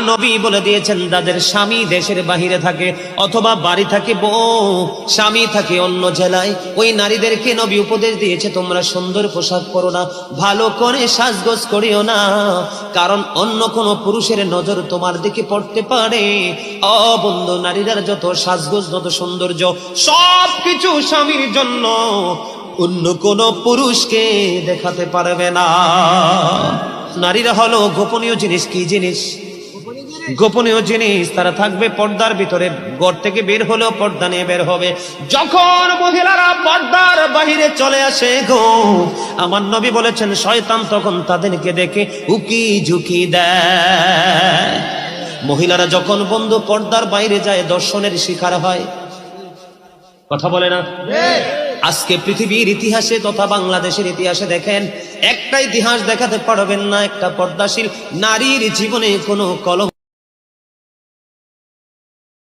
নবী বলে দিয়েছেন, যাদের স্বামী দেশের বাহিরে থাকে অথবা বাড়ি থাকে বউ, স্বামী থাকে অন্য জেলায়, ওই নারীদেরকে নবী উপদেশ দিয়েছে, তোমরা সুন্দর পোশাক পরো না, ভালো করে সাজগোজ করিও না, কারণ অন্য কোন পুরুষের নজর তোমার দিকে পড়তে পারে। ও বন্ধু, নারীরা যত সাজগোজ, যত সৌন্দর্য, সবকিছু স্বামীর জন্য, অন্য কোন পুরুষকে দেখাতে পারবে না। নারীরা হলো গোপনীয় জিনিস। কি জিনিস? গোপনীয় জিনিস। তারা থাকবে পর্দার ভিতরে, ঘর থেকে বের হলেও পর্দা নিয়ে বের হবে। যখন মহিলারা পর্দার বাহিরে চলে আসে গো, আমার নবী বলেছেন, শয়তান তখন তাদেরকে দেখে উকি ঝুঁকি দেয়। মহিলারা যখন বন্ধু পর্দার বাইরে যায়, দর্শনের শিকার হয়। কথা বলে না? আজকে পৃথিবীর ইতিহাসে তথা বাংলাদেশের ইতিহাসে দেখেন, একটা ইতিহাস দেখাতে পারবেন না একটা পর্দাশীল নারীর জীবনে কোনো কলম